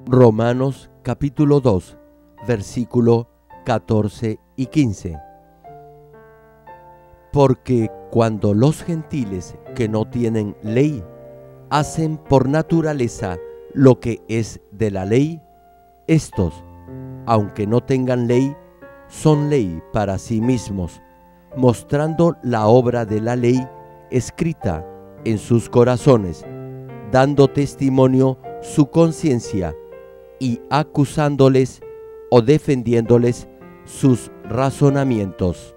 Romanos capítulo 2, versículo 14 y 15. Porque cuando los gentiles que no tienen ley hacen por naturaleza lo que es de la ley, estos, aunque no tengan ley, son ley para sí mismos, mostrando la obra de la ley escrita en sus corazones, dando testimonio su conciencia y acusándoles o defendiéndoles sus razonamientos.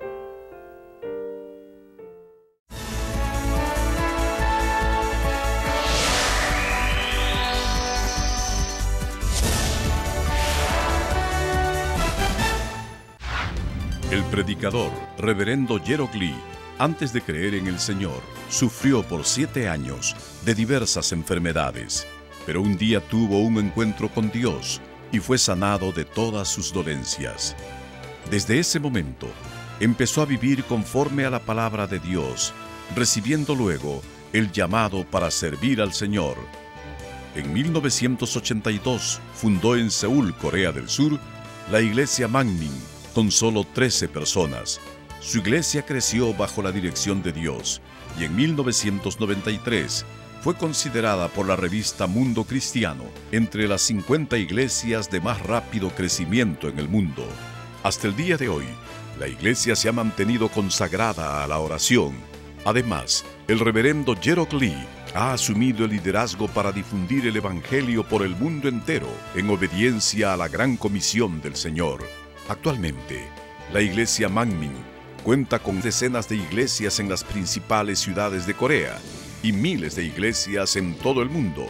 El predicador, reverendo Gerald Lee, antes de creer en el Señor, sufrió por 7 años de diversas enfermedades, pero un día tuvo un encuentro con Dios y fue sanado de todas sus dolencias. Desde ese momento, empezó a vivir conforme a la palabra de Dios, recibiendo luego el llamado para servir al Señor. En 1982 fundó en Seúl, Corea del Sur, la iglesia Mangmin, con solo 13 personas. Su iglesia creció bajo la dirección de Dios y en 1993 fue considerada por la revista Mundo Cristiano entre las 50 iglesias de más rápido crecimiento en el mundo. Hasta el día de hoy, la iglesia se ha mantenido consagrada a la oración. Además, el reverendo Gerald Lee ha asumido el liderazgo para difundir el evangelio por el mundo entero en obediencia a la gran comisión del Señor. Actualmente, la iglesia Mangmin cuenta con decenas de iglesias en las principales ciudades de Corea y miles de iglesias en todo el mundo,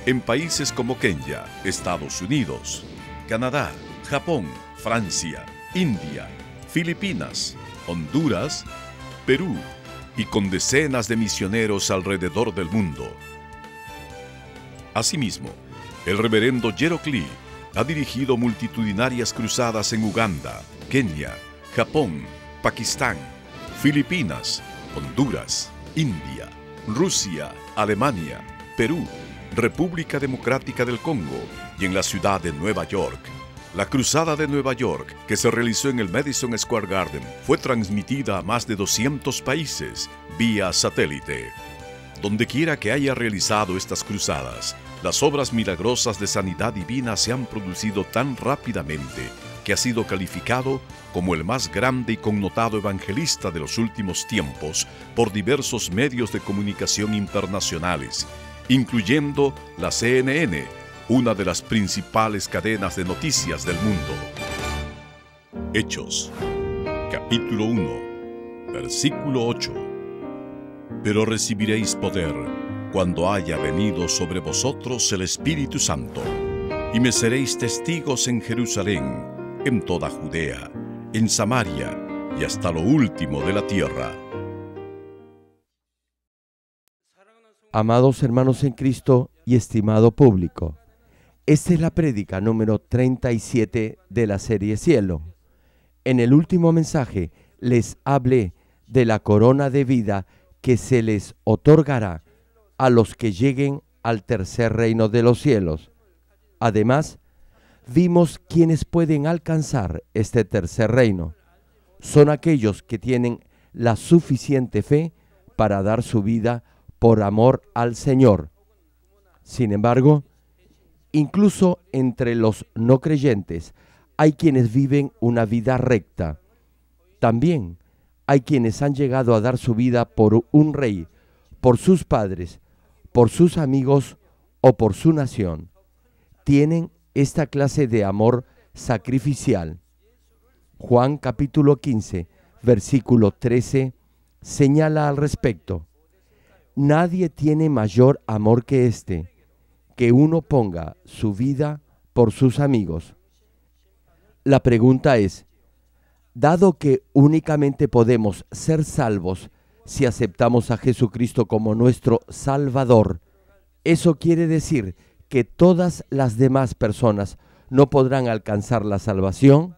en países como Kenia, Estados Unidos, Canadá, Japón, Francia, India, Filipinas, Honduras, Perú y con decenas de misioneros alrededor del mundo. Asimismo, el reverendo Gerald Lee ha dirigido multitudinarias cruzadas en Uganda, Kenia, Japón, Pakistán, Filipinas, Honduras, India, Rusia, Alemania, Perú, República Democrática del Congo y en la ciudad de Nueva York. La Cruzada de Nueva York, que se realizó en el Madison Square Garden, fue transmitida a más de 200 países vía satélite. Dondequiera que haya realizado estas cruzadas, las obras milagrosas de sanidad divina se han producido tan rápidamente que ha sido calificado como el más grande y connotado evangelista de los últimos tiempos por diversos medios de comunicación internacionales, incluyendo la CNN, una de las principales cadenas de noticias del mundo. Hechos, capítulo 1, versículo 8. Pero recibiréis poder cuando haya venido sobre vosotros el Espíritu Santo, y me seréis testigos en Jerusalén, en toda Judea, en Samaria y hasta lo último de la tierra. Amados hermanos en Cristo y estimado público, esta es la prédica número 37 de la serie Cielo. En el último mensaje les hablé de la corona de vida que se les otorgará a los que lleguen al tercer reino de los cielos. Además, vimos quienes pueden alcanzar este tercer reino. Son aquellos que tienen la suficiente fe para dar su vida por amor al Señor. Sin embargo, incluso entre los no creyentes hay quienes viven una vida recta. También hay quienes han llegado a dar su vida por un rey, por sus padres, por sus amigos o por su nación. Tienen esta clase de amor sacrificial. Juan capítulo 15, versículo 13, señala al respecto: nadie tiene mayor amor que este, que uno ponga su vida por sus amigos. La pregunta es, dado que únicamente podemos ser salvos si aceptamos a Jesucristo como nuestro Salvador, ¿eso quiere decir que todas las demás personas no podrán alcanzar la salvación?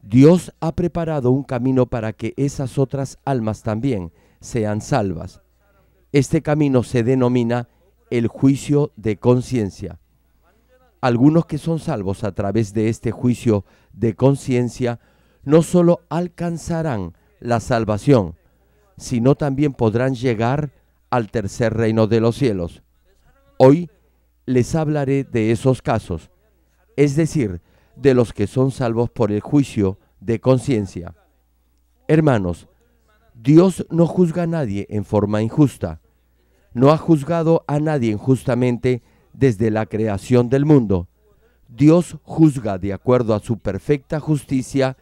Dios ha preparado un camino para que esas otras almas también sean salvas. Este camino se denomina el juicio de conciencia. Algunos que son salvos a través de este juicio de conciencia no solo alcanzarán la salvación, sino también podrán llegar al tercer reino de los cielos. Hoy les hablaré de esos casos, es decir, de los que son salvos por el juicio de conciencia. Hermanos, Dios no juzga a nadie en forma injusta. No ha juzgado a nadie injustamente desde la creación del mundo. Dios juzga de acuerdo a su perfecta justicia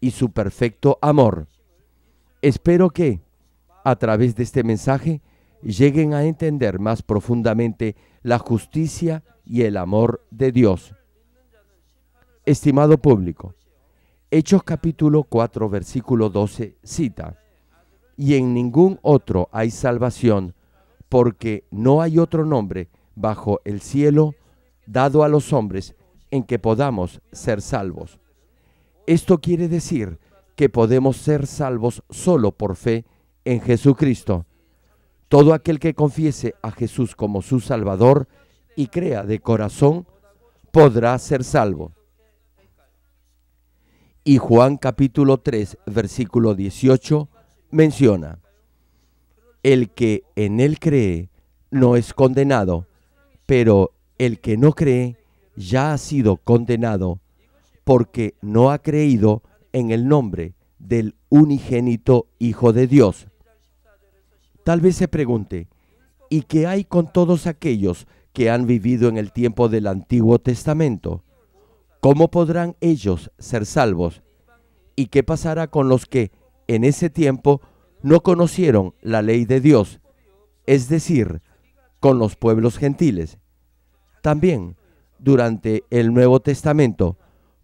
y su perfecto amor. Espero que, a través de este mensaje, lleguen a entender más profundamente la justicia y el amor de Dios. Estimado público, Hechos capítulo 4, versículo 12 cita: y en ningún otro hay salvación, porque no hay otro nombre bajo el cielo dado a los hombres en que podamos ser salvos. Esto quiere decir que podemos ser salvos solo por fe en Jesucristo. Todo aquel que confiese a Jesús como su Salvador y crea de corazón podrá ser salvo. Y Juan capítulo 3, versículo 18 menciona: el que en él cree no es condenado, pero el que no cree ya ha sido condenado, porque no ha creído en el nombre del unigénito Hijo de Dios. Tal vez se pregunte, ¿y qué hay con todos aquellos que han vivido en el tiempo del Antiguo Testamento? ¿Cómo podrán ellos ser salvos? ¿Y qué pasará con los que en ese tiempo no conocieron la ley de Dios, es decir, con los pueblos gentiles? También, durante el Nuevo Testamento,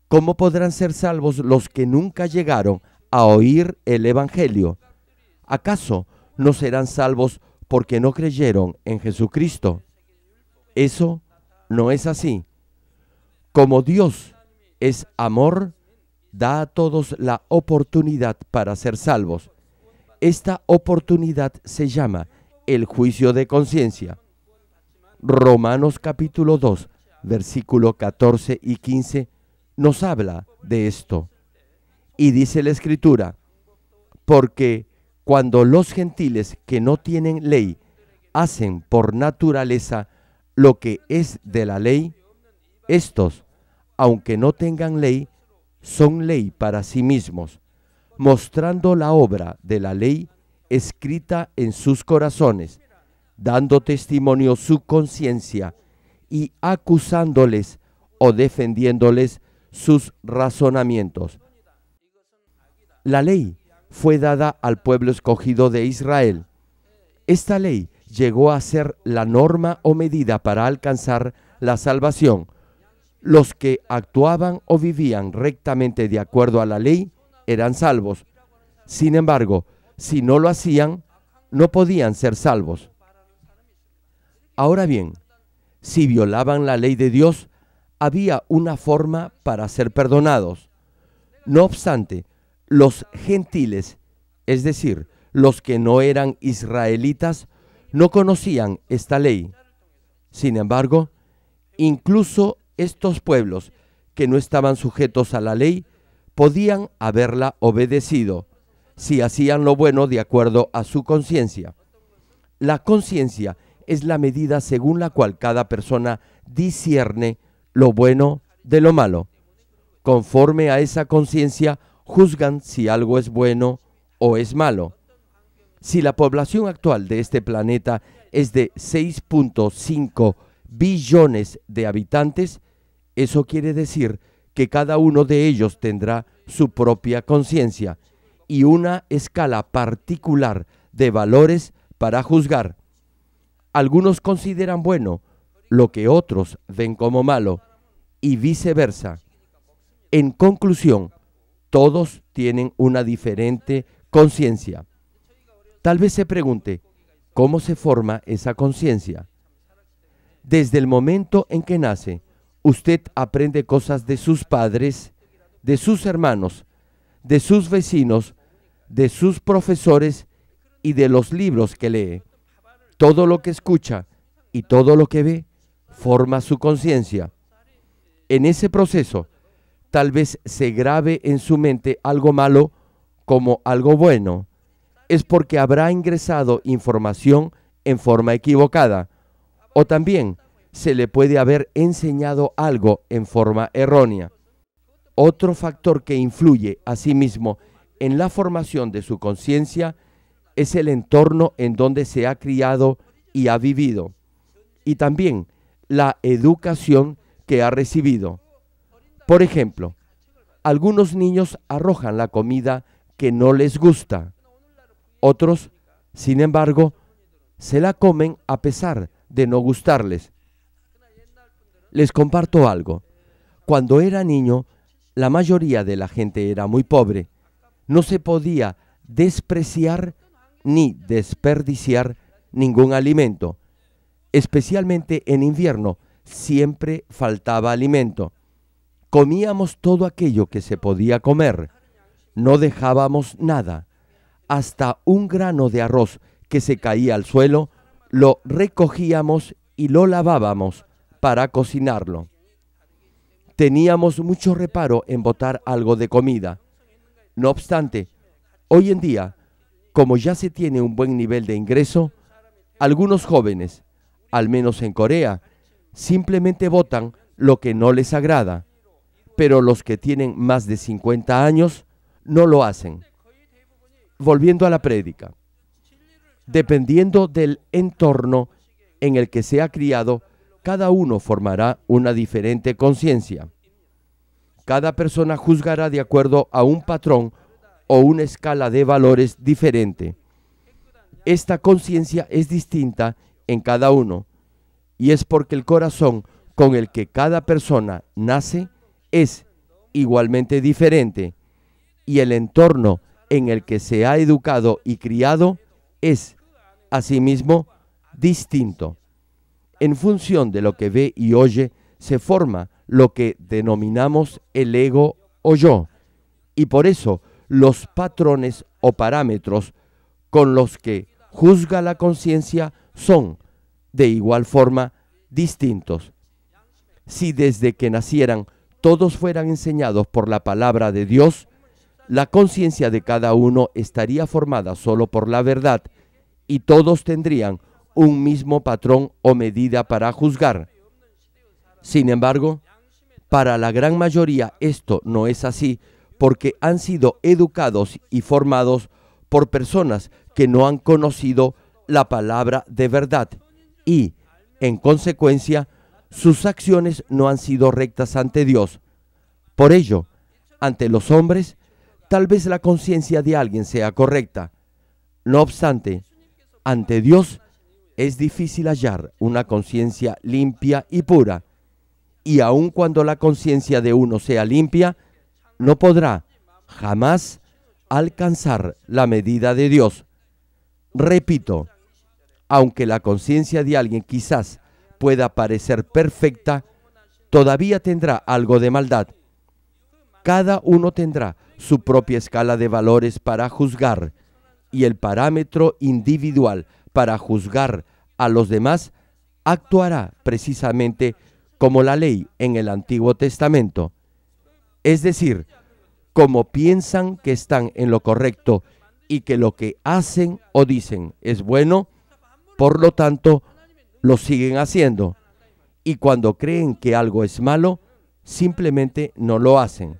¿cómo podrán ser salvos los que nunca llegaron a oír el Evangelio? ¿Acaso no serán salvos porque no creyeron en Jesucristo? Eso no es así. Como Dios es amor, da a todos la oportunidad para ser salvos. Esta oportunidad se llama el juicio de conciencia. Romanos capítulo 2, versículo 14 y 15 nos habla de esto. Y dice la Escritura: porque cuando los gentiles que no tienen ley hacen por naturaleza lo que es de la ley, estos, aunque no tengan ley, son ley para sí mismos, mostrando la obra de la ley escrita en sus corazones, dando testimonio su conciencia y acusándoles o defendiéndoles sus razonamientos. La ley fue dada al pueblo escogido de Israel. Esta ley llegó a ser la norma o medida para alcanzar la salvación. Los que actuaban o vivían rectamente de acuerdo a la ley eran salvos. Sin embargo, si no lo hacían, no podían ser salvos. Ahora bien, si violaban la ley de Dios, había una forma para ser perdonados. No obstante, los gentiles, es decir, los que no eran israelitas, no conocían esta ley. Sin embargo, incluso estos pueblos que no estaban sujetos a la ley podían haberla obedecido si hacían lo bueno de acuerdo a su conciencia. La conciencia es la medida según la cual cada persona discierne lo bueno de lo malo. Conforme a esa conciencia, juzgan si algo es bueno o es malo. Si la población actual de este planeta es de 6.5 billones de habitantes, eso quiere decir que cada uno de ellos tendrá su propia conciencia y una escala particular de valores para juzgar. Algunos consideran bueno lo que otros ven como malo y viceversa. En conclusión, todos tienen una diferente conciencia. Tal vez se pregunte, ¿cómo se forma esa conciencia? Desde el momento en que nace, usted aprende cosas de sus padres, de sus hermanos, de sus vecinos, de sus profesores y de los libros que lee. Todo lo que escucha y todo lo que ve forma su conciencia. En ese proceso, tal vez se grabe en su mente algo malo como algo bueno. Es porque habrá ingresado información en forma equivocada, o también se le puede haber enseñado algo en forma errónea. Otro factor que influye asimismo en la formación de su conciencia es el entorno en donde se ha criado y ha vivido, y también la educación que ha recibido. Por ejemplo, algunos niños arrojan la comida que no les gusta. Otros, sin embargo, se la comen a pesar de no gustarles. Les comparto algo. Cuando era niño, la mayoría de la gente era muy pobre. No se podía despreciar ni desperdiciar ningún alimento. Especialmente en invierno, siempre faltaba alimento. Comíamos todo aquello que se podía comer. No dejábamos nada. Hasta un grano de arroz que se caía al suelo, lo recogíamos y lo lavábamos para cocinarlo. Teníamos mucho reparo en botar algo de comida. No obstante, hoy en día, como ya se tiene un buen nivel de ingreso, algunos jóvenes, al menos en Corea, simplemente botan lo que no les agrada, pero los que tienen más de 50 años no lo hacen. Volviendo a la prédica, dependiendo del entorno en el que se ha criado, cada uno formará una diferente conciencia. Cada persona juzgará de acuerdo a un patrón o una escala de valores diferente. Esta conciencia es distinta en cada uno, y es porque el corazón con el que cada persona nace es igualmente diferente, y el entorno en el que se ha educado y criado es, asimismo, distinto. En función de lo que ve y oye, se forma lo que denominamos el ego o yo, y por eso los patrones o parámetros con los que juzga la conciencia son, de igual forma, distintos. Si desde que nacieran todos fueran enseñados por la palabra de Dios, la conciencia de cada uno estaría formada solo por la verdad, y todos tendrían un mismo patrón o medida para juzgar. Sin embargo, para la gran mayoría esto no es así, porque han sido educados y formados por personas que no han conocido la palabra de verdad y, en consecuencia, sus acciones no han sido rectas ante Dios. Por ello, ante los hombres, tal vez la conciencia de alguien sea correcta. No obstante, ante Dios es difícil hallar una conciencia limpia y pura, y aun cuando la conciencia de uno sea limpia, no podrá jamás alcanzar la medida de Dios. Repito, aunque la conciencia de alguien quizás pueda parecer perfecta, todavía tendrá algo de maldad. Cada uno tendrá su propia escala de valores para juzgar, y el parámetro individual para juzgar a los demás actuará precisamente como la ley en el Antiguo Testamento. Es decir, como piensan que están en lo correcto y que lo que hacen o dicen es bueno, por lo tanto, lo siguen haciendo. Y cuando creen que algo es malo, simplemente no lo hacen.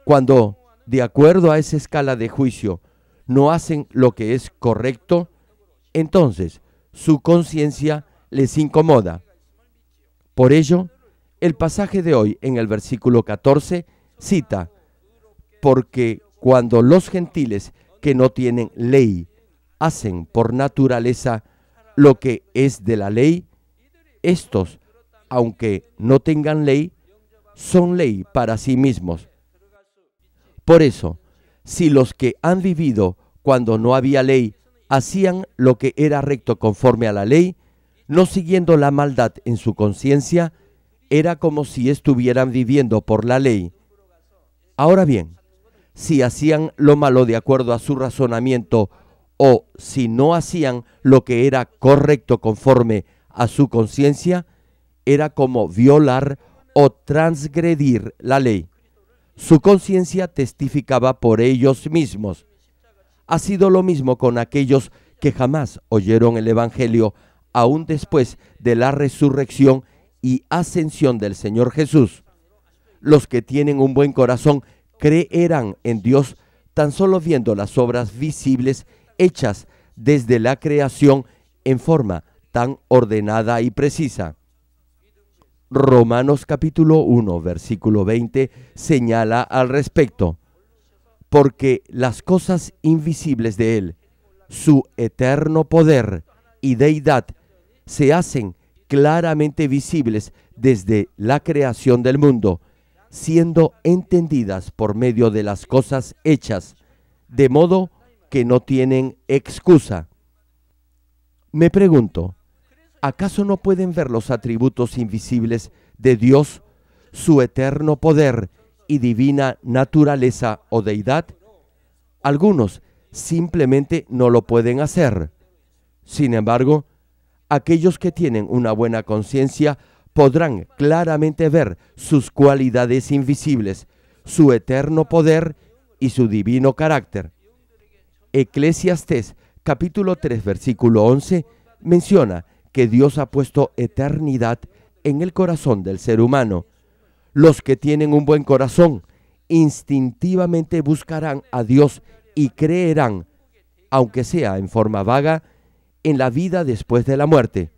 Cuando, de acuerdo a esa escala de juicio, no hacen lo que es correcto, entonces su conciencia les incomoda. Por ello, el pasaje de hoy en el versículo 14 cita: porque cuando los gentiles que no tienen ley hacen por naturaleza lo que es de la ley, estos, aunque no tengan ley, son ley para sí mismos. Por eso, si los que han vivido cuando no había ley hacían lo que era recto conforme a la ley, no siguiendo la maldad en su conciencia, era como si estuvieran viviendo por la ley. Ahora bien, si hacían lo malo de acuerdo a su razonamiento, o si no hacían lo que era correcto conforme a su conciencia, era como violar o transgredir la ley. Su conciencia testificaba por ellos mismos. Ha sido lo mismo con aquellos que jamás oyeron el Evangelio, aún después de la resurrección y ascensión del Señor Jesús. Los que tienen un buen corazón creerán en Dios tan solo viendo las obras visibles hechas desde la creación en forma tan ordenada y precisa. Romanos capítulo 1, versículo 20 señala al respecto: porque las cosas invisibles de Él, su eterno poder y deidad, se hacen claramente visibles desde la creación del mundo, siendo entendidas por medio de las cosas hechas, de modo que no tienen excusa. Me pregunto, ¿acaso no pueden ver los atributos invisibles de Dios, su eterno poder y divina naturaleza o deidad? Algunos simplemente no lo pueden hacer. Sin embargo, aquellos que tienen una buena conciencia podrán claramente ver sus cualidades invisibles, su eterno poder y su divino carácter. Eclesiastés capítulo 3 versículo 11 menciona que Dios ha puesto eternidad en el corazón del ser humano. Los que tienen un buen corazón instintivamente buscarán a Dios y creerán, aunque sea en forma vaga, en la vida después de la muerte.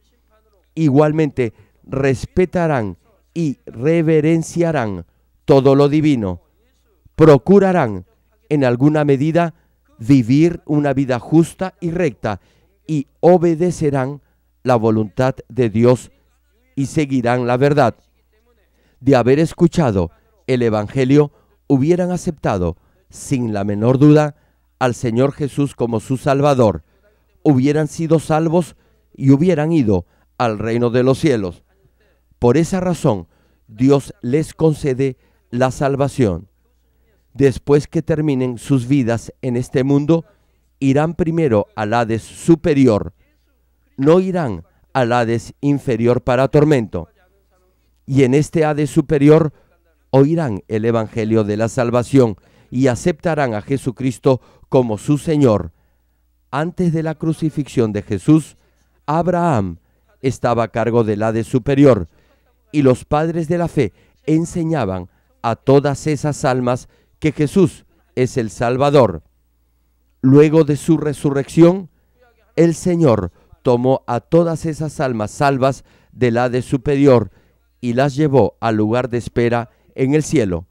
Igualmente, respetarán y reverenciarán todo lo divino. Procurarán, en alguna medida, vivir una vida justa y recta y obedecerán la voluntad de Dios y seguirán la verdad. De haber escuchado el Evangelio, hubieran aceptado, sin la menor duda, al Señor Jesús como su Salvador. Hubieran sido salvos y hubieran ido al reino de los cielos. Por esa razón, Dios les concede la salvación. Después que terminen sus vidas en este mundo, irán primero al Hades superior. No irán al Hades inferior para tormento. Y en este Hades superior oirán el Evangelio de la salvación y aceptarán a Jesucristo como su Señor. Antes de la crucifixión de Jesús, Abraham estaba a cargo del Hades superior, y los padres de la fe enseñaban a todas esas almas que Jesús es el Salvador. Luego de su resurrección, el Señor tomó a todas esas almas salvas del Hades superior y las llevó al lugar de espera en el cielo.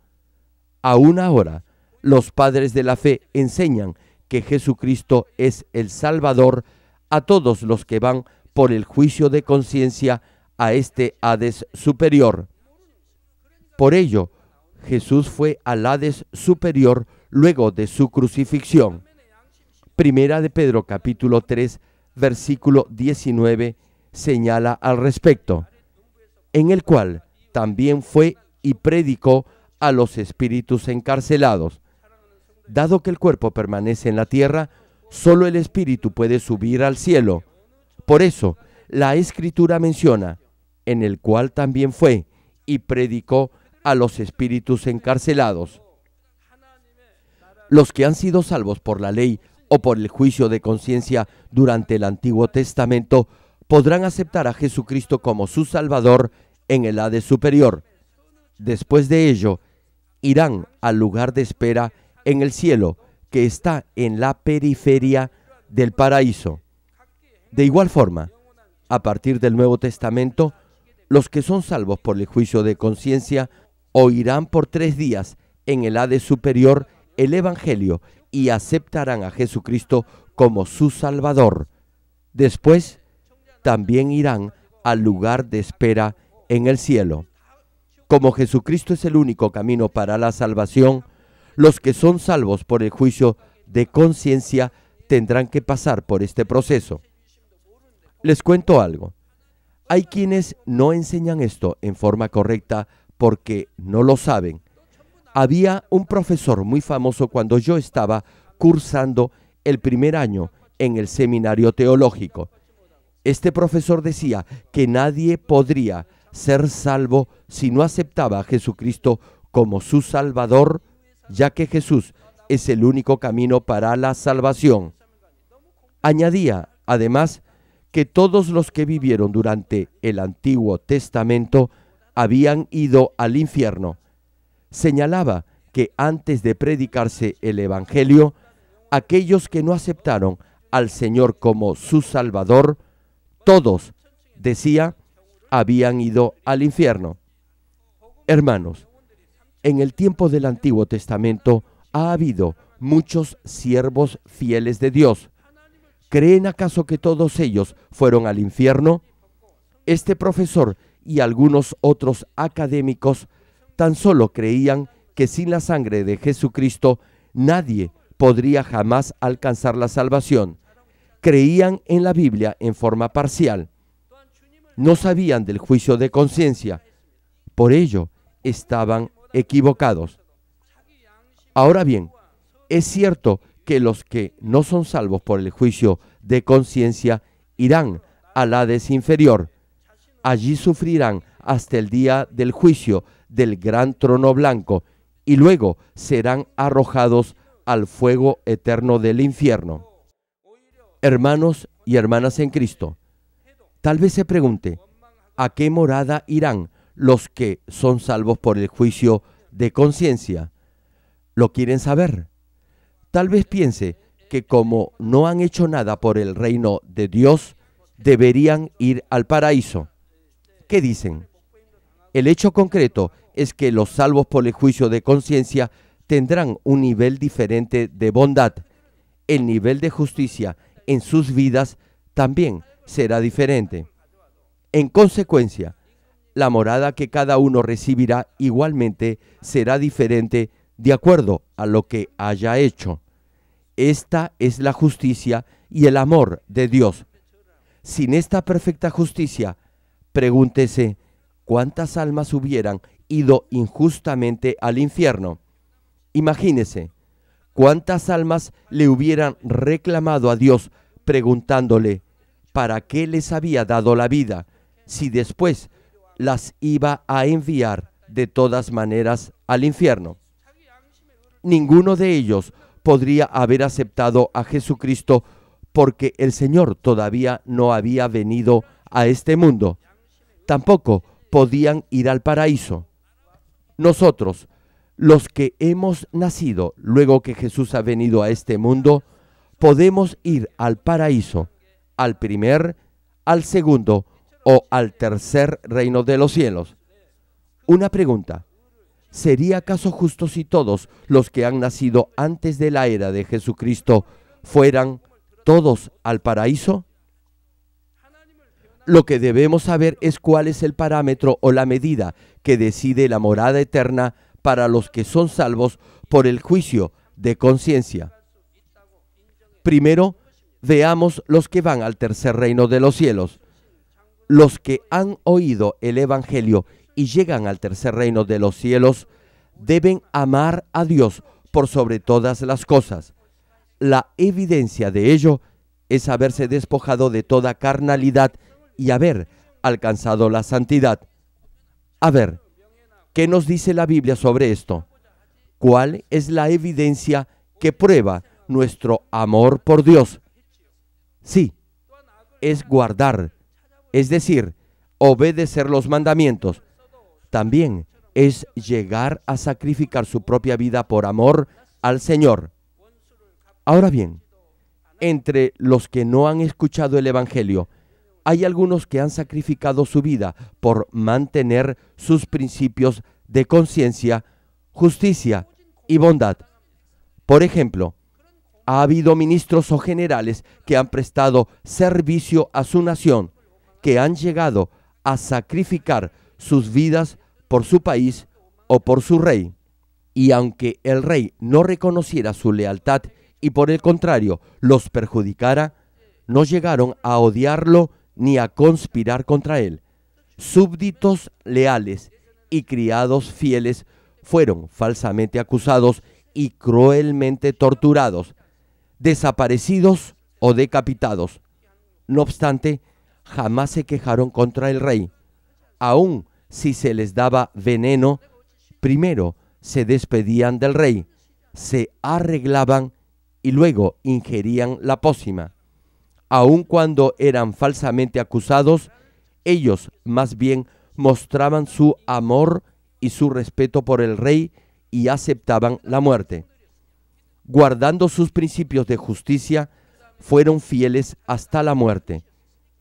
Aún ahora, los padres de la fe enseñan que Jesucristo es el Salvador a todos los que van por el juicio de conciencia a este Hades superior. Por ello, Jesús fue al Hades superior luego de su crucifixión. Primera de Pedro capítulo 3, versículo 19 señala al respecto, en el cual también fue y predicó a los espíritus encarcelados. Dado que el cuerpo permanece en la tierra, solo el espíritu puede subir al cielo. Por eso, la Escritura menciona, en el cual también fue y predicó a los espíritus encarcelados. Los que han sido salvos por la ley o por el juicio de conciencia durante el Antiguo Testamento podrán aceptar a Jesucristo como su Salvador en el Hades superior. Después de ello, irán al lugar de espera en el cielo, que está en la periferia del paraíso. De igual forma, a partir del Nuevo Testamento, los que son salvos por el juicio de conciencia oirán por 3 días en el Hades superior el Evangelio y aceptarán a Jesucristo como su Salvador. Después, también irán al lugar de espera en el cielo. Como Jesucristo es el único camino para la salvación, los que son salvos por el juicio de conciencia tendrán que pasar por este proceso. Les cuento algo. Hay quienes no enseñan esto en forma correcta porque no lo saben. Había un profesor muy famoso cuando yo estaba cursando el primer año en el seminario teológico. Este profesor decía que nadie podría ser salvo si no aceptaba a Jesucristo como su Salvador, ya que Jesús es el único camino para la salvación. Añadía, además, que todos los que vivieron durante el Antiguo Testamento habían ido al infierno. Señalaba que antes de predicarse el Evangelio, aquellos que no aceptaron al Señor como su Salvador, todos, decía, habían ido al infierno. Hermanos, en el tiempo del Antiguo Testamento ha habido muchos siervos fieles de Dios. ¿Creen acaso que todos ellos fueron al infierno? Este profesor y algunos otros académicos tan solo creían que sin la sangre de Jesucristo nadie podría jamás alcanzar la salvación. Creían en la Biblia en forma parcial. No sabían del juicio de conciencia. Por ello, estaban equivocados. Ahora bien, es cierto que los que no son salvos por el juicio de conciencia irán al Hades inferior. Allí sufrirán hasta el día del juicio del gran trono blanco y luego serán arrojados al fuego eterno del infierno. Hermanos y hermanas en Cristo, tal vez se pregunte, ¿a qué morada irán los que son salvos por el juicio de conciencia? ¿Lo quieren saber? Tal vez piense que como no han hecho nada por el reino de Dios, deberían ir al paraíso. ¿Qué dicen? El hecho concreto es que los salvos por el juicio de conciencia tendrán un nivel diferente de bondad. El nivel de justicia en sus vidas también será diferente. En consecuencia, la morada que cada uno recibirá igualmente será diferente de acuerdo a lo que haya hecho. Esta es la justicia y el amor de Dios. Sin esta perfecta justicia, pregúntese, ¿cuántas almas hubieran ido injustamente al infierno? Imagínese, ¿cuántas almas le hubieran reclamado a Dios preguntándole para qué les había dado la vida, si después las iba a enviar de todas maneras al infierno? Ninguno de ellos podría haber aceptado a Jesucristo porque el Señor todavía no había venido a este mundo. Tampoco podían ir al paraíso. Nosotros, los que hemos nacido luego que Jesús ha venido a este mundo, podemos ir al paraíso, al primer, al segundo o al tercer reino de los cielos. Una pregunta: ¿sería acaso justo si todos los que han nacido antes de la era de Jesucristo fueran todos al paraíso? Lo que debemos saber es cuál es el parámetro o la medida que decide la morada eterna para los que son salvos por el juicio de conciencia. Primero, veamos los que van al tercer reino de los cielos. Los que han oído el Evangelio y llegan al tercer reino de los cielos deben amar a Dios por sobre todas las cosas. La evidencia de ello es haberse despojado de toda carnalidad y haber alcanzado la santidad. A ver, ¿qué nos dice la Biblia sobre esto? ¿Cuál es la evidencia que prueba nuestro amor por Dios? Sí, es guardar, es decir, obedecer los mandamientos. También es llegar a sacrificar su propia vida por amor al Señor. Ahora bien, entre los que no han escuchado el Evangelio, hay algunos que han sacrificado su vida por mantener sus principios de conciencia, justicia y bondad. Por ejemplo, ha habido ministros o generales que han prestado servicio a su nación, que han llegado a sacrificar sus vidas por su país o por su rey. Y aunque el rey no reconociera su lealtad y por el contrario los perjudicara, no llegaron a odiarlo ni a conspirar contra él. Súbditos leales y criados fieles fueron falsamente acusados y cruelmente torturados, desaparecidos o decapitados. No obstante, jamás se quejaron contra el rey. Aun si se les daba veneno, primero se despedían del rey, se arreglaban y luego ingerían la pócima. Aun cuando eran falsamente acusados, ellos más bien mostraban su amor y su respeto por el rey y aceptaban la muerte. Guardando sus principios de justicia, fueron fieles hasta la muerte.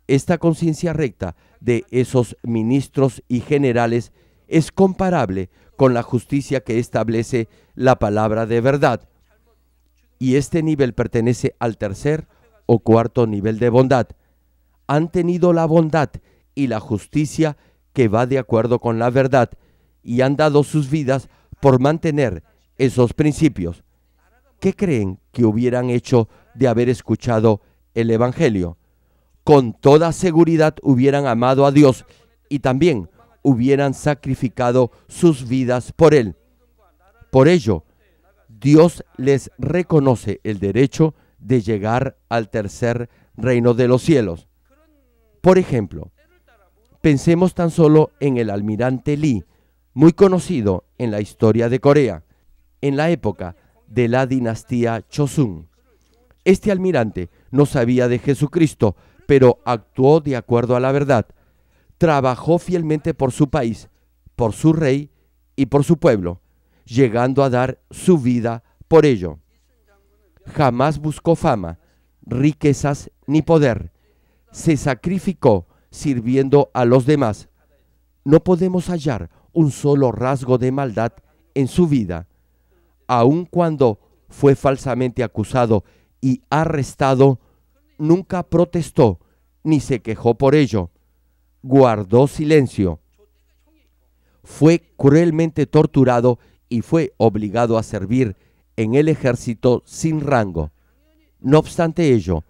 Esta conciencia recta de esos ministros y generales es comparable con la justicia que establece la palabra de verdad. Y este nivel pertenece al tercer o cuarto nivel de bondad. Han tenido la bondad y la justicia que va de acuerdo con la verdad y han dado sus vidas por mantener esos principios. ¿Qué creen que hubieran hecho de haber escuchado el Evangelio? Con toda seguridad hubieran amado a Dios y también hubieran sacrificado sus vidas por Él. Por ello, Dios les reconoce el derecho de llegar al tercer reino de los cielos. Por ejemplo, pensemos tan solo en el almirante Lee, muy conocido en la historia de Corea, en la época de la dinastía Chosun. Este almirante no sabía de Jesucristo, pero actuó de acuerdo a la verdad. Trabajó fielmente por su país, por su rey y por su pueblo, llegando a dar su vida por ello. Jamás buscó fama, riquezas ni poder. Se sacrificó sirviendo a los demás. No podemos hallar un solo rasgo de maldad en su vida. Aun cuando fue falsamente acusado y arrestado, nunca protestó ni se quejó por ello. Guardó silencio. Fue cruelmente torturado y fue obligado a servir en el ejército sin rango. No obstante ello,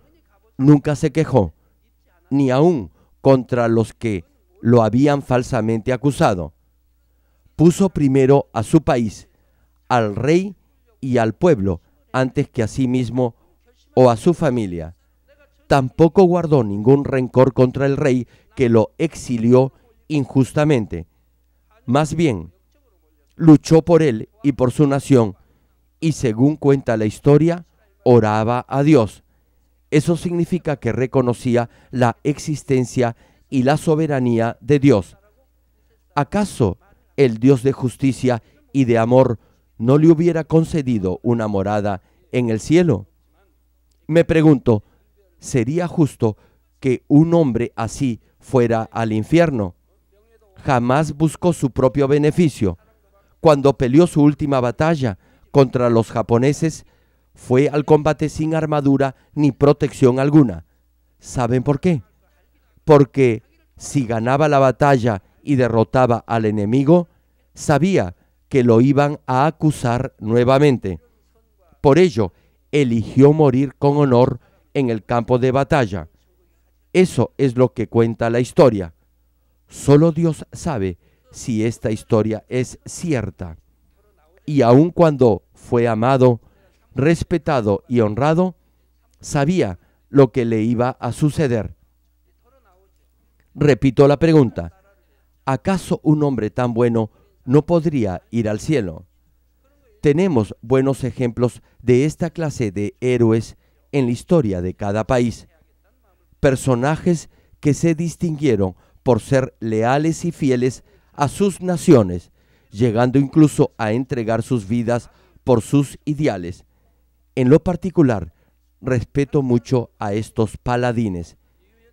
nunca se quejó, ni aun contra los que lo habían falsamente acusado. Puso primero a su país, al rey y al pueblo, antes que a sí mismo o a su familia. Tampoco guardó ningún rencor contra el rey que lo exilió injustamente. Más bien, luchó por él y por su nación, y según cuenta la historia, oraba a Dios. Eso significa que reconocía la existencia y la soberanía de Dios. ¿Acaso el Dios de justicia y de amor no le hubiera concedido una morada en el cielo? Me pregunto, ¿sería justo que un hombre así fuera al infierno? Jamás buscó su propio beneficio. Cuando peleó su última batalla contra los japoneses, fue al combate sin armadura ni protección alguna. ¿Saben por qué? Porque si ganaba la batalla y derrotaba al enemigo, sabía que lo iban a acusar nuevamente. Por ello, eligió morir con honor en el campo de batalla. Eso es lo que cuenta la historia. Solo Dios sabe si esta historia es cierta. Y aun cuando fue amado, respetado y honrado, sabía lo que le iba a suceder. Repito la pregunta: ¿acaso un hombre tan bueno no podría ir al cielo? Tenemos buenos ejemplos de esta clase de héroes en la historia de cada país. Personajes que se distinguieron por ser leales y fieles a sus naciones, llegando incluso a entregar sus vidas por sus ideales. En lo particular, respeto mucho a estos paladines.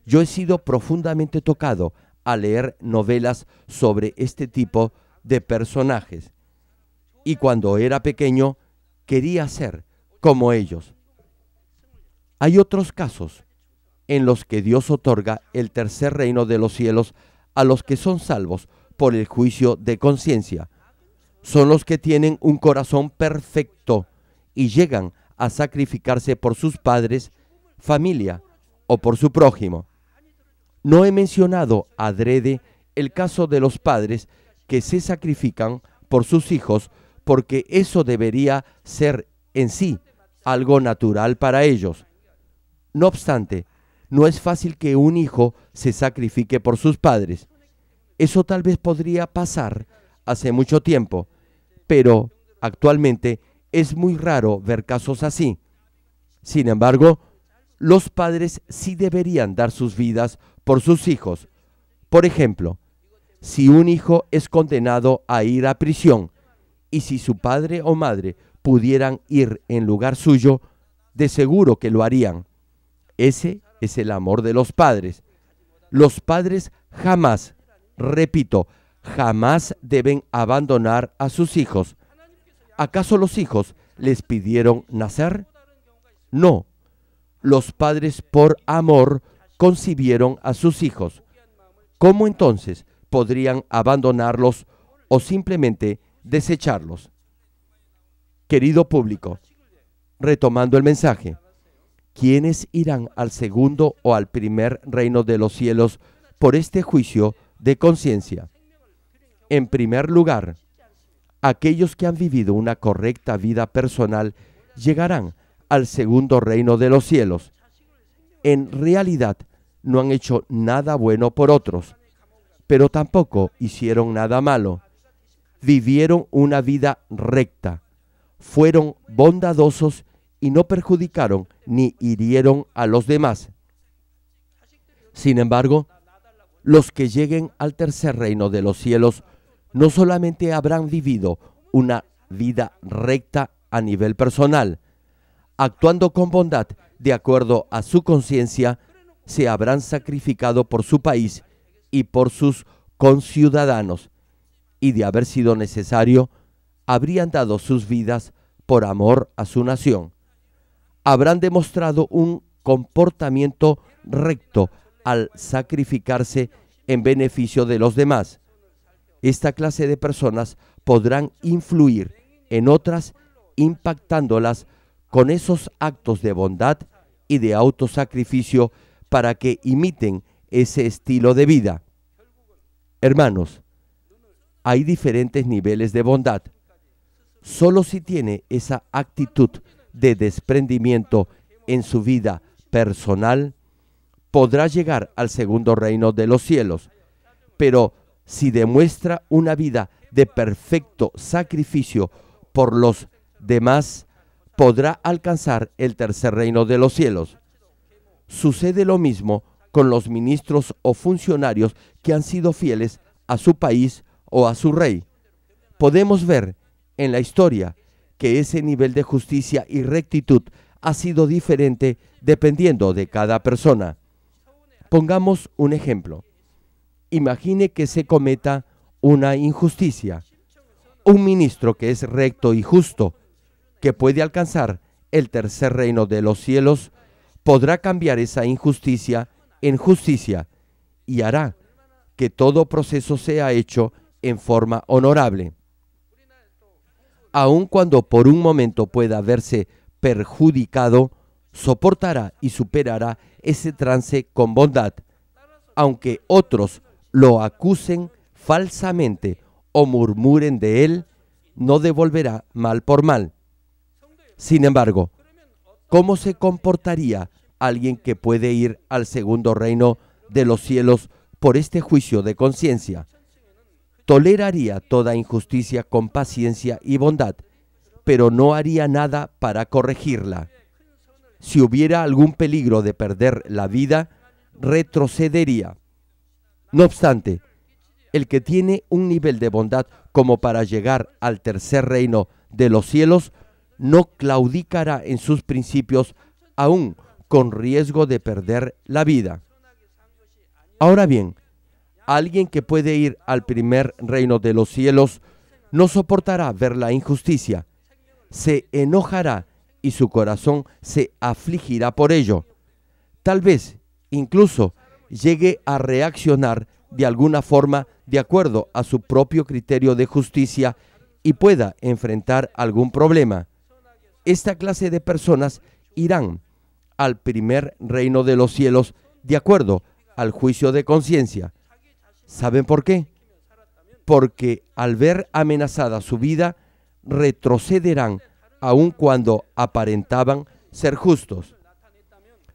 Yo he sido profundamente tocado al leer novelas sobre este tipo de personajes. Y cuando era pequeño, quería ser como ellos. Hay otros casos en los que Dios otorga el tercer reino de los cielos a los que son salvos por el juicio de conciencia. Son los que tienen un corazón perfecto y llegan a sacrificarse por sus padres, familia o por su prójimo. No he mencionado adrede el caso de los padres que se sacrifican por sus hijos, porque eso debería ser en sí algo natural para ellos. No obstante, no es fácil que un hijo se sacrifique por sus padres. Eso tal vez podría pasar hace mucho tiempo, pero actualmente es muy raro ver casos así. Sin embargo, los padres sí deberían dar sus vidas por sus hijos. Por ejemplo, si un hijo es condenado a ir a prisión y si su padre o madre pudieran ir en lugar suyo, de seguro que lo harían. Ese es el amor de los padres. Los padres jamás, repito, jamás deben abandonar a sus hijos. ¿Acaso los hijos les pidieron nacer? No. Los padres por amor concibieron a sus hijos. ¿Cómo entonces podrían abandonarlos o simplemente desecharlos? Querido público, retomando el mensaje, ¿quiénes irán al segundo o al primer reino de los cielos por este juicio de conciencia? En primer lugar, aquellos que han vivido una correcta vida personal llegarán al segundo reino de los cielos. En realidad, no han hecho nada bueno por otros, pero tampoco hicieron nada malo. Vivieron una vida recta, fueron bondadosos y no perjudicaron ni hirieron a los demás. Sin embargo, los que lleguen al tercer reino de los cielos no solamente habrán vivido una vida recta a nivel personal, actuando con bondad de acuerdo a su conciencia, se habrán sacrificado por su país y por sus conciudadanos, y de haber sido necesario, habrían dado sus vidas por amor a su nación. Habrán demostrado un comportamiento recto al sacrificarse en beneficio de los demás. Esta clase de personas podrán influir en otras impactándolas con esos actos de bondad y de autosacrificio para que imiten ese estilo de vida. Hermanos, hay diferentes niveles de bondad. Solo si tiene esa actitud de desprendimiento en su vida personal, podrá llegar al segundo reino de los cielos. Pero si demuestra una vida de perfecto sacrificio por los demás, podrá alcanzar el tercer reino de los cielos. Sucede lo mismo con los ministros o funcionarios que han sido fieles a su país o a su rey. Podemos ver en la historia que ese nivel de justicia y rectitud ha sido diferente dependiendo de cada persona. Pongamos un ejemplo. Imagine que se cometa una injusticia. Un ministro que es recto y justo, que puede alcanzar el tercer reino de los cielos, podrá cambiar esa injusticia en justicia y hará que todo proceso sea hecho en forma honorable. Aun cuando por un momento pueda verse perjudicado, soportará y superará ese trance con bondad, aunque otros lo acusen falsamente o murmuren de él, no devolverá mal por mal. Sin embargo, ¿cómo se comportaría alguien que puede ir al segundo reino de los cielos por este juicio de conciencia? Toleraría toda injusticia con paciencia y bondad, pero no haría nada para corregirla. Si hubiera algún peligro de perder la vida, retrocedería. No obstante, el que tiene un nivel de bondad como para llegar al tercer reino de los cielos, no claudicará en sus principios aún con riesgo de perder la vida. Ahora bien, alguien que puede ir al primer reino de los cielos no soportará ver la injusticia, se enojará y su corazón se afligirá por ello. Tal vez incluso llegue a reaccionar de alguna forma de acuerdo a su propio criterio de justicia y pueda enfrentar algún problema. Esta clase de personas irán al primer reino de los cielos de acuerdo al juicio de conciencia. ¿Saben por qué? Porque al ver amenazada su vida, retrocederán aun cuando aparentaban ser justos.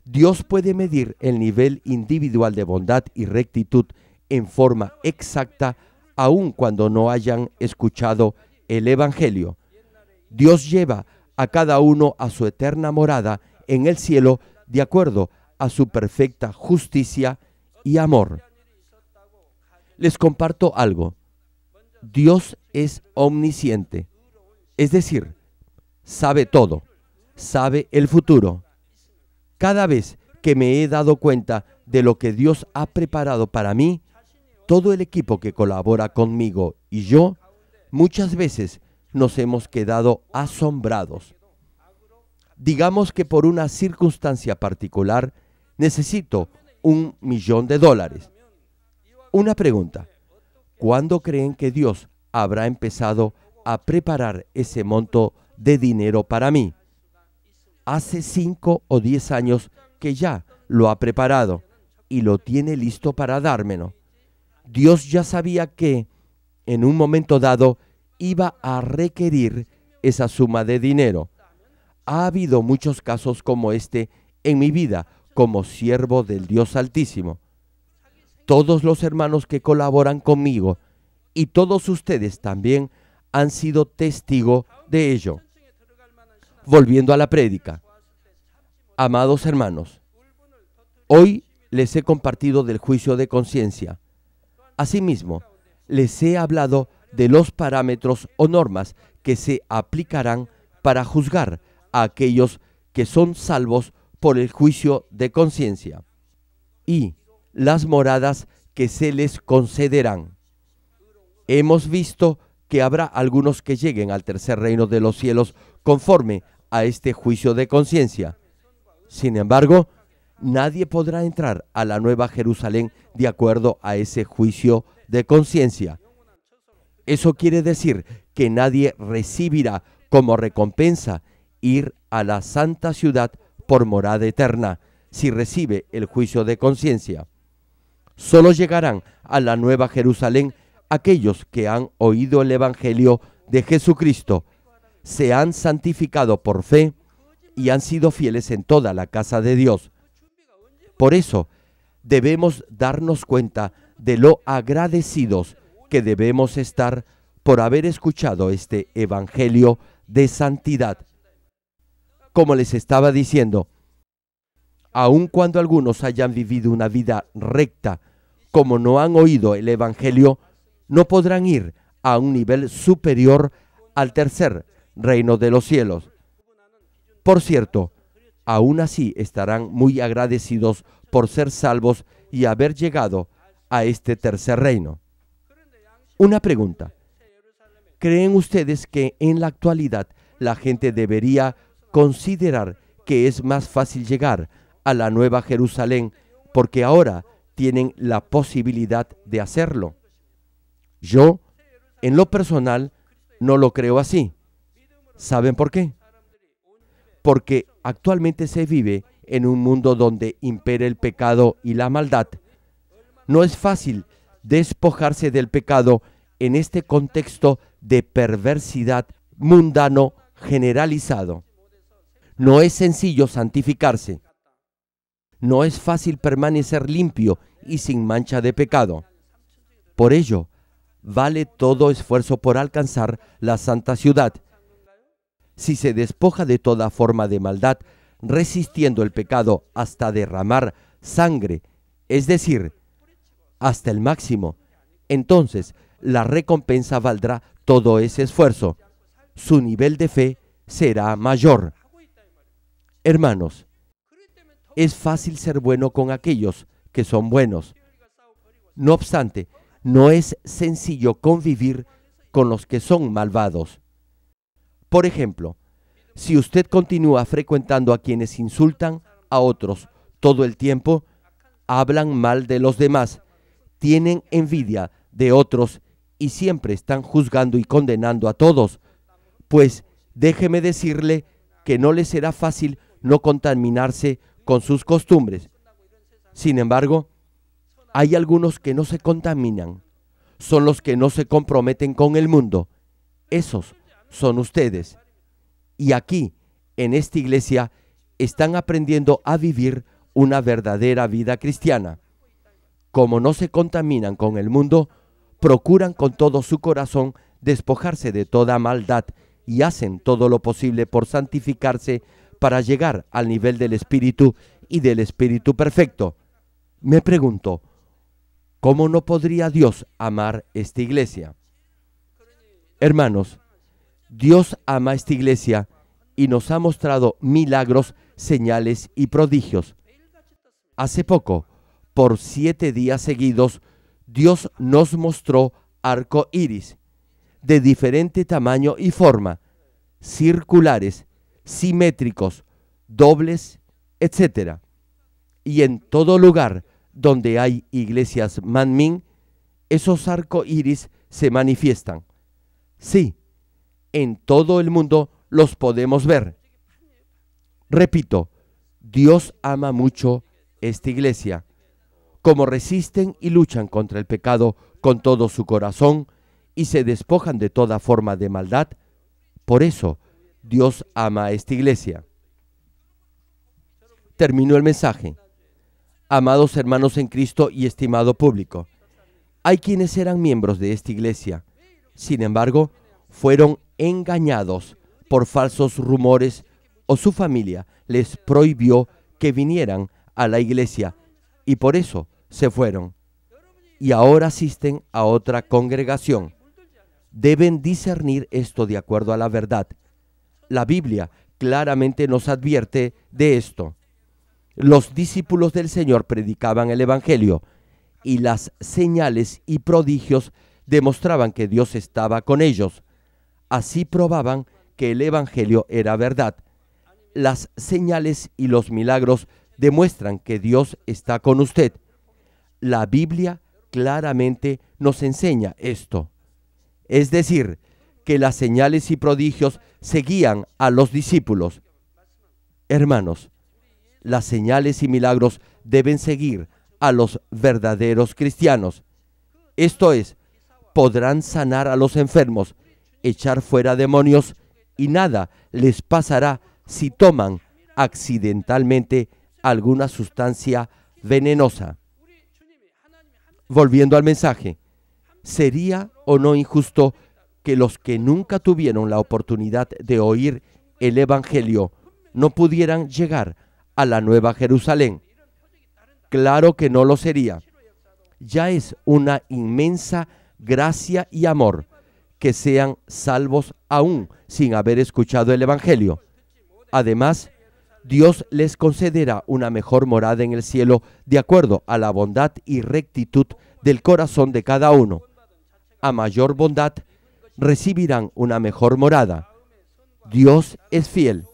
Dios puede medir el nivel individual de bondad y rectitud en forma exacta, aun cuando no hayan escuchado el Evangelio. Dios lleva a cada uno a su eterna morada en el cielo de acuerdo a su perfecta justicia y amor. Les comparto algo. Dios es omnisciente, es decir, sabe todo, sabe el futuro. Cada vez que me he dado cuenta de lo que Dios ha preparado para mí, todo el equipo que colabora conmigo y yo, muchas veces nos hemos quedado asombrados. Digamos que por una circunstancia particular necesito $1.000.000. Una pregunta: ¿cuándo creen que Dios habrá empezado a preparar ese monto de dinero para mí? Hace 5 o 10 años que ya lo ha preparado y lo tiene listo para dármelo. Dios ya sabía que en un momento dado iba a requerir esa suma de dinero. Ha habido muchos casos como este en mi vida como siervo del Dios Altísimo. Todos los hermanos que colaboran conmigo y todos ustedes también han sido testigo de ello. Volviendo a la prédica. Amados hermanos, hoy les he compartido del juicio de conciencia. Asimismo, les he hablado de los parámetros o normas que se aplicarán para juzgar a aquellos que son salvos por el juicio de conciencia y las moradas que se les concederán. Hemos visto que habrá algunos que lleguen al tercer reino de los cielos conforme a este juicio de conciencia. Sin embargo, nadie podrá entrar a la Nueva Jerusalén de acuerdo a ese juicio de conciencia. Eso quiere decir que nadie recibirá como recompensa ir a la santa ciudad por morada eterna si recibe el juicio de conciencia. Solo llegarán a la Nueva Jerusalén aquellos que han oído el Evangelio de Jesucristo, se han santificado por fe y han sido fieles en toda la casa de Dios. Por eso, debemos darnos cuenta de lo agradecidos que debemos estar por haber escuchado este Evangelio de santidad. Como les estaba diciendo, aun cuando algunos hayan vivido una vida recta, como no han oído el Evangelio, no podrán ir a un nivel superior al tercer reino de los cielos. Por cierto, aún así estarán muy agradecidos por ser salvos y haber llegado a este tercer reino. Una pregunta: ¿creen ustedes que en la actualidad la gente debería considerar que es más fácil llegar a la Nueva Jerusalén porque ahora tienen la posibilidad de hacerlo? Yo, en lo personal, no lo creo así. ¿Saben por qué? Porque actualmente se vive en un mundo donde impera el pecado y la maldad. No es fácil despojarse del pecado en este contexto de perversidad mundano generalizado. No es sencillo santificarse. No es fácil permanecer limpio y sin mancha de pecado. Por ello, vale todo esfuerzo por alcanzar la santa ciudad. Si se despoja de toda forma de maldad, resistiendo el pecado hasta derramar sangre, es decir, hasta el máximo, entonces la recompensa valdrá todo ese esfuerzo. Su nivel de fe será mayor. Hermanos, es fácil ser bueno con aquellos que son buenos. No obstante, no es sencillo convivir con los que son malvados. Por ejemplo, si usted continúa frecuentando a quienes insultan a otros todo el tiempo, hablan mal de los demás, tienen envidia de otros y siempre están juzgando y condenando a todos, pues déjeme decirle que no le será fácil no contaminarse con sus costumbres. Sin embargo, hay algunos que no se contaminan. Son los que no se comprometen con el mundo. Esos son ustedes. Y aquí, en esta iglesia, están aprendiendo a vivir una verdadera vida cristiana. como no se contaminan con el mundo, procuran con todo su corazón despojarse de toda maldad y hacen todo lo posible por santificarse para llegar al nivel del Espíritu y del Espíritu perfecto. Me pregunto, ¿cómo no podría Dios amar esta iglesia? Hermanos, Dios ama esta iglesia y nos ha mostrado milagros, señales y prodigios. Hace poco, por 7 días seguidos, Dios nos mostró arco iris de diferente tamaño y forma, circulares, simétricos, dobles, etc. Y en todo lugar donde hay iglesias Manmin, esos arco iris se manifiestan. Sí, en todo el mundo los podemos ver. Repito, Dios ama mucho esta iglesia. Como resisten y luchan contra el pecado con todo su corazón y se despojan de toda forma de maldad, por eso Dios ama a esta iglesia. Terminó el mensaje. Amados hermanos en Cristo y estimado público, hay quienes eran miembros de esta iglesia. Sin embargo, fueron engañados por falsos rumores o su familia les prohibió que vinieran a la iglesia y por eso se fueron. Y ahora asisten a otra congregación. Deben discernir esto de acuerdo a la verdad. La Biblia claramente nos advierte de esto. Los discípulos del Señor predicaban el Evangelio y las señales y prodigios demostraban que Dios estaba con ellos. Así probaban que el Evangelio era verdad. Las señales y los milagros demuestran que Dios está con usted. La Biblia claramente nos enseña esto. Es decir, que las señales y prodigios seguían a los discípulos. Hermanos, las señales y milagros deben seguir a los verdaderos cristianos. Esto es, podrán sanar a los enfermos, echar fuera demonios y nada les pasará si toman accidentalmente alguna sustancia venenosa. Volviendo al mensaje, ¿sería o no injusto que los que nunca tuvieron la oportunidad de oír el Evangelio no pudieran llegar a la Nueva Jerusalén? Claro que no lo sería. Ya es una inmensa gracia y amor que sean salvos aún sin haber escuchado el Evangelio. Además, Dios les concederá una mejor morada en el cielo de acuerdo a la bondad y rectitud del corazón de cada uno. A mayor bondad, recibirán una mejor morada. Dios es fiel.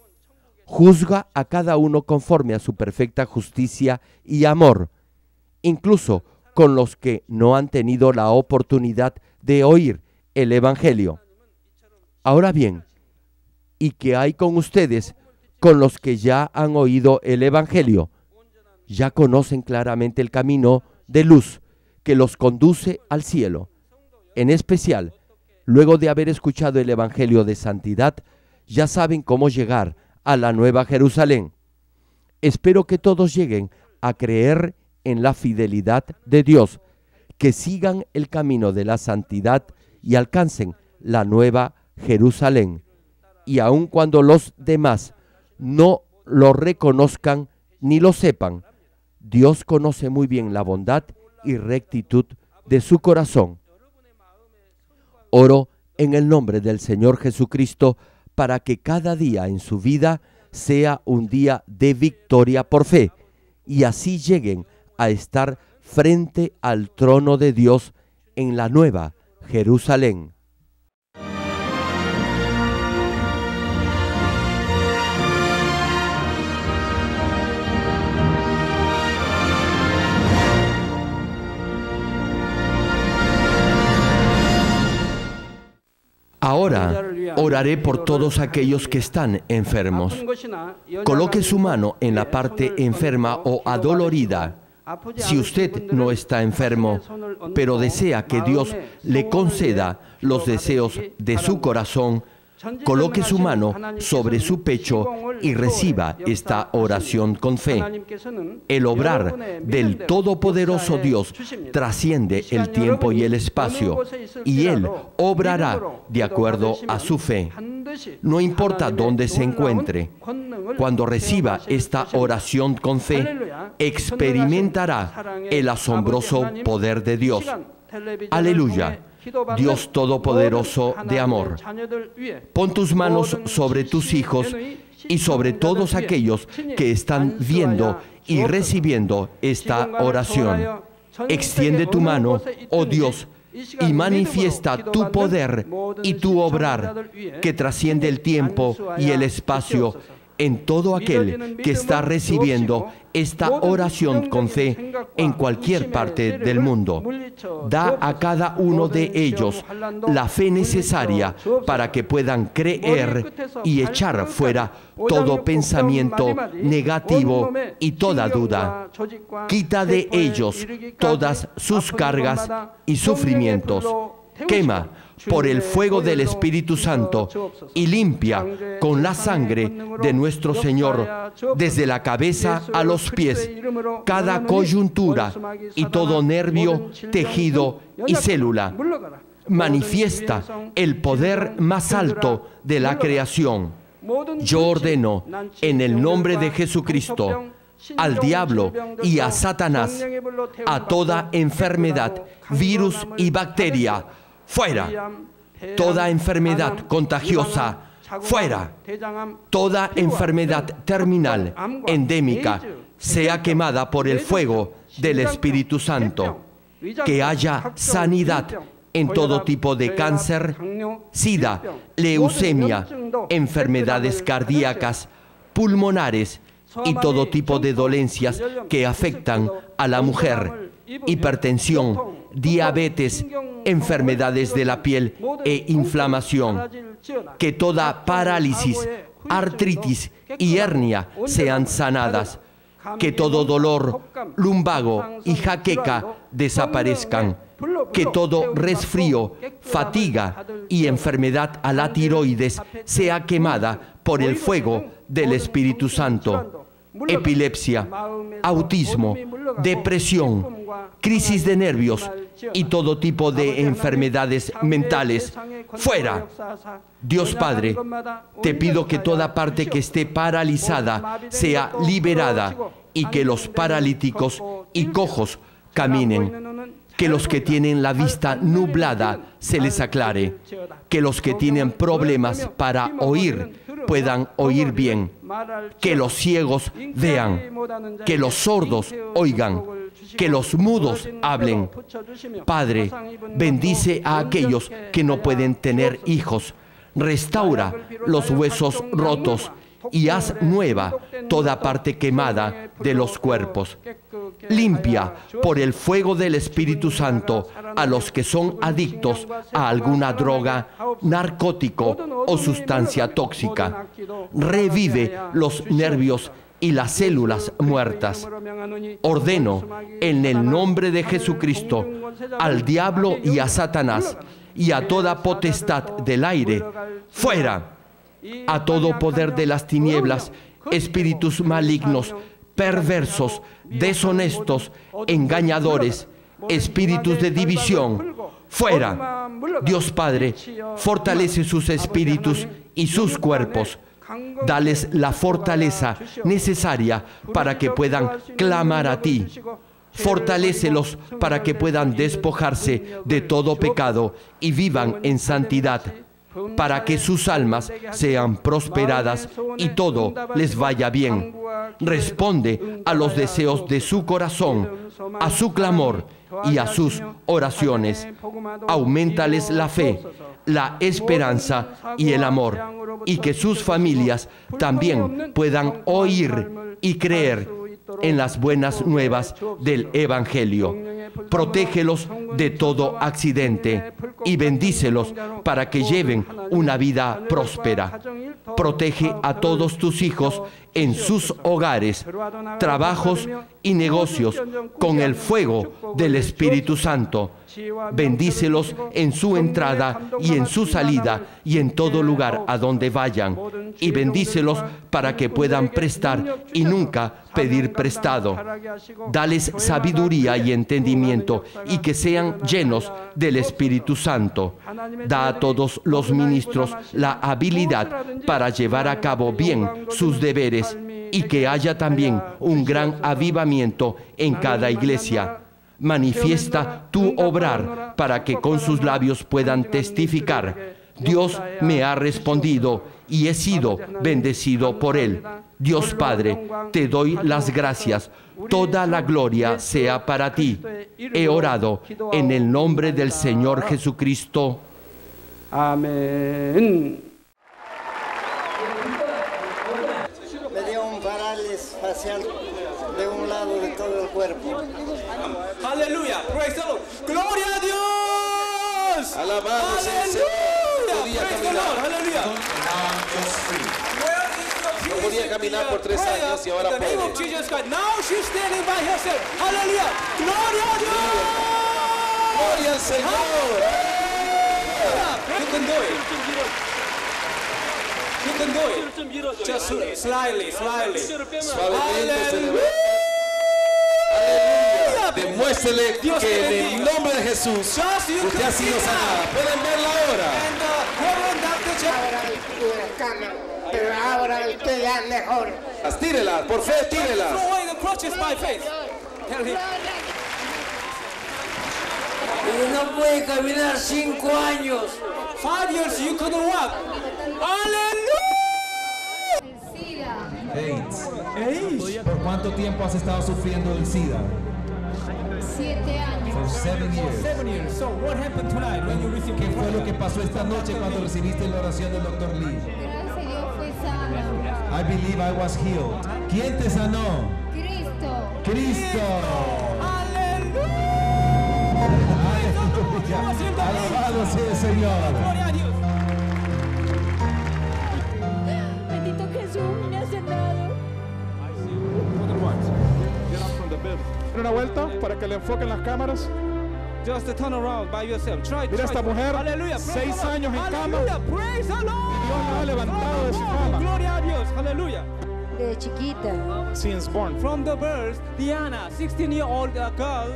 Juzga a cada uno conforme a su perfecta justicia y amor, incluso con los que no han tenido la oportunidad de oír el Evangelio. Ahora bien, ¿y qué hay con ustedes, con los que ya han oído el Evangelio? Ya conocen claramente el camino de luz que los conduce al cielo. En especial, luego de haber escuchado el Evangelio de santidad, ya saben cómo llegar a la Nueva Jerusalén. Espero que todos lleguen a creer en la fidelidad de Dios, que sigan el camino de la santidad y alcancen la Nueva Jerusalén. Y aun cuando los demás no lo reconozcan ni lo sepan, Dios conoce muy bien la bondad y rectitud de su corazón. Oro en el nombre del Señor Jesucristo para que cada día en su vida sea un día de victoria por fe y así lleguen a estar frente al trono de Dios en la Nueva Jerusalén. Ahora oraré por todos aquellos que están enfermos. Coloque su mano en la parte enferma o adolorida. Si usted no está enfermo, pero desea que Dios le conceda los deseos de su corazón, Coloque su mano sobre su pecho y reciba esta oración con fe. El obrar del Todopoderoso Dios trasciende el tiempo y el espacio, y Él obrará de acuerdo a su fe. No importa dónde se encuentre, cuando reciba esta oración con fe, experimentará el asombroso poder de Dios. Aleluya. Dios Todopoderoso de amor, pon tus manos sobre tus hijos y sobre todos aquellos que están viendo y recibiendo esta oración. Extiende tu mano, oh Dios, y manifiesta tu poder y tu obrar que trasciende el tiempo y el espacio en todo aquel que está recibiendo esta oración con fe en cualquier parte del mundo. Da a cada uno de ellos la fe necesaria para que puedan creer y echar fuera todo pensamiento negativo y toda duda. Quita de ellos todas sus cargas y sufrimientos. Quema por el fuego del Espíritu Santo y limpia con la sangre de nuestro Señor desde la cabeza a los pies cada coyuntura y todo nervio, tejido y célula. Manifiesta el poder más alto de la creación. Yo ordeno en el nombre de Jesucristo al diablo y a Satanás, a toda enfermedad, virus y bacteria, fuera. Toda enfermedad contagiosa, fuera. Toda enfermedad terminal, endémica, sea quemada por el fuego del Espíritu Santo. Que haya sanidad en todo tipo de cáncer, sida, leucemia, enfermedades cardíacas, pulmonares y todo tipo de dolencias que afectan a la mujer, hipertensión, diabetes, enfermedades de la piel e inflamación. Que toda parálisis, artritis y hernia sean sanadas. Que todo dolor, lumbago y jaqueca desaparezcan. Que todo resfrío, fatiga y enfermedad a la tiroides sea quemada por el fuego del Espíritu Santo. Epilepsia, autismo, depresión, crisis de nervios y todo tipo de enfermedades mentales, fuera. Dios Padre, te pido que toda parte que esté paralizada sea liberada y que los paralíticos y cojos caminen. Que los que tienen la vista nublada se les aclare. Que los que tienen problemas para oír puedan oír bien. Que los ciegos vean. Que los sordos oigan. Que los mudos hablen. Padre, bendice a aquellos que no pueden tener hijos. Restaura los huesos rotos y haz nueva toda parte quemada de los cuerpos. Limpia por el fuego del Espíritu Santo a los que son adictos a alguna droga, narcótico o sustancia tóxica. Revive los nervios y las células muertas. Ordeno en el nombre de Jesucristo al diablo y a Satanás y a toda potestad del aire, fuera. A todo poder de las tinieblas, espíritus malignos, perversos, deshonestos, engañadores, espíritus de división, fuera. Dios Padre, fortalece sus espíritus y sus cuerpos. Dales la fortaleza necesaria para que puedan clamar a ti. Fortalécelos para que puedan despojarse de todo pecado y vivan en santidad, para que sus almas sean prosperadas y todo les vaya bien. Responde a los deseos de su corazón, a su clamor y a sus oraciones. Auméntales la fe, la esperanza y el amor, y que sus familias también puedan oír y creer en las buenas nuevas del Evangelio. Protégelos de todo accidente y bendícelos para que lleven una vida próspera. Protege a todos tus hijos en sus hogares, trabajos y negocios con el fuego del Espíritu Santo. Bendícelos en su entrada y en su salida y en todo lugar a donde vayan. Y bendícelos para que puedan prestar y nunca pedir prestado. Dales sabiduría y entendimiento y que sean llenos del Espíritu Santo. Da a todos los ministros la habilidad para llevar a cabo bien sus deberes y que haya también un gran avivamiento en cada iglesia. Manifiesta tu obrar para que con sus labios puedan testificar: Dios me ha respondido y he sido bendecido por Él. Dios Padre, te doy las gracias. Toda la gloria sea para ti. He orado en el nombre del Señor Jesucristo. Amén. Me dio un parálisis facial de un lado de todo el cuerpo. Aleluya, praise the Lord. Gloria a Dios. Alabado sea el Señor. Podía caminar. Aleluya. No podía caminar por 3 años y ahora puede. Now she's standing by herself. Aleluya. Gloria a Dios. Gloria al Señor. You can do it. You can do it. Just slightly. Suavemente se levanta. Aleluya. Demuéstrele que en el nombre de Jesús usted ha sido sanada. Pueden verla ahora. Ahora estoy en la cama, pero ahora estoy ya mejor. Tírela, por fe, tírela. Throw away the crutches by faith. Tell him. No puede caminar 5 años. 5 years you couldn't walk. Aleluya. AIDS. ¿Por cuánto tiempo has estado sufriendo del SIDA? 7 años. For 7 years. 7 years. So what happened tonight when you received? ¿Qué fue lo que pasó esta noche cuando recibiste la oración del Dr. Lee? Gracias a Dios fui sana. I believe I was healed. ¿Quién te sanó? Cristo. Cristo. Aleluya. Alabado sea el Señor. Gloria a Dios. Bendito Jesús me ha sanado. Una vuelta para que le enfoquen las cámaras. Just to turn around by yourself. Try. Mira esta mujer, Aleluya. 6 años en cama. Aleluya. Praise the Lord. Dios la ha levantado de su cama. Gloria a Dios. Aleluya. De chiquita. Since born. From the birth, Diana, 16-year-old girl,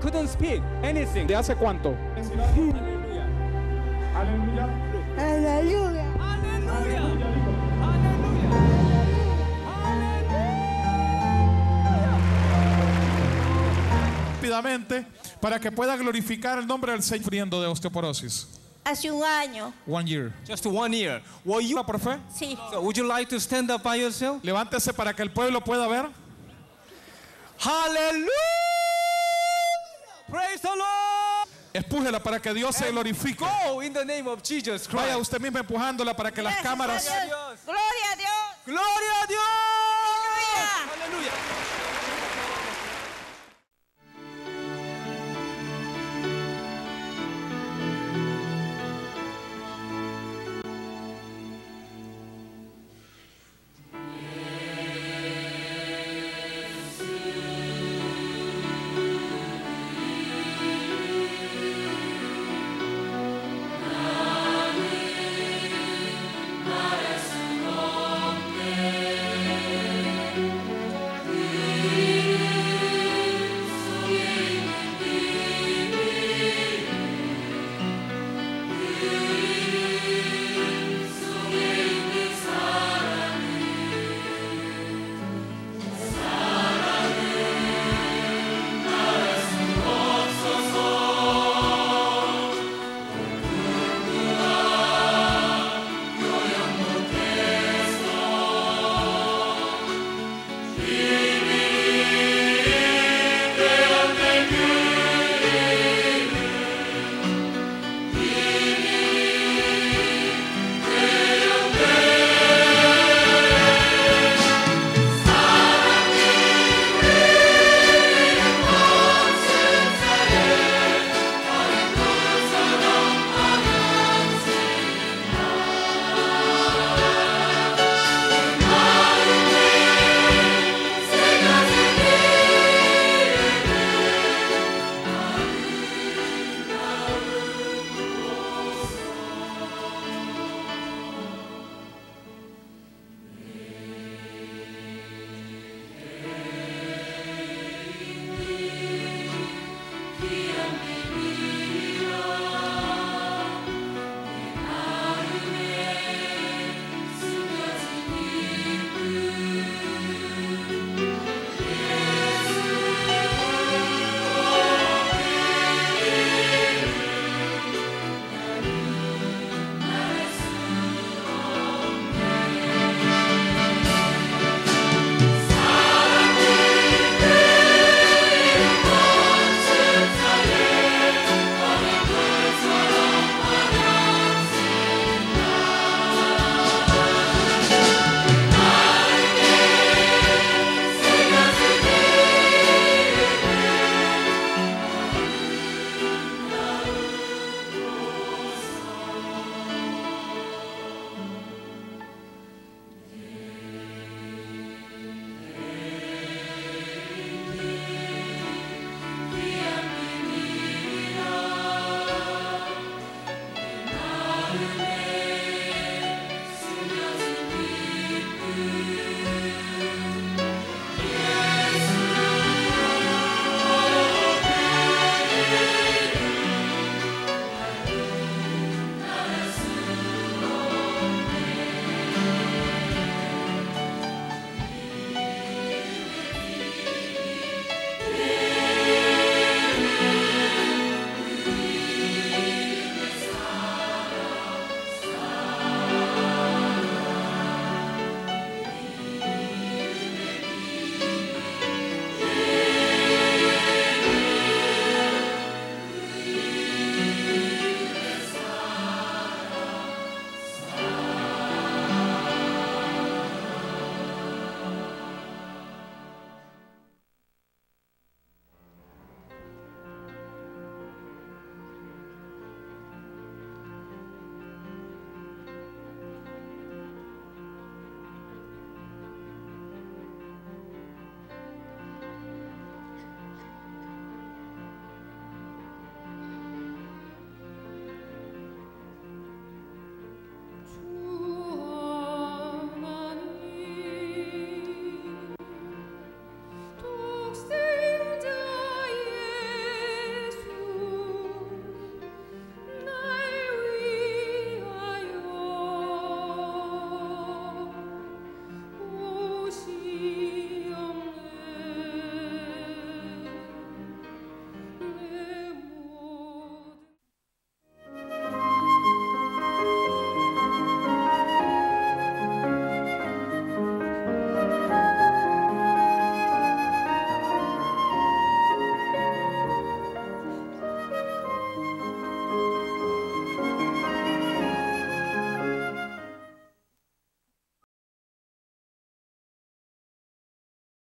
couldn't speak anything. ¿De hace cuánto? Aleluya. Aleluya. Aleluya. Aleluya. Rápidamente, para que pueda glorificar el nombre del Señor, sufriendo de osteoporosis. Hace un año. 1 year. Just 1 year. Were you ¿Por fe? Sí. So would you like to stand up by yourself? Levántese para que el pueblo pueda ver. Hallelujah! Praise the Lord! Empújela para que Dios se glorifique. Go in the name of Jesus Christ. Vaya usted mismo empujándola para que las cámaras. Gloria a Dios. Gloria a Dios!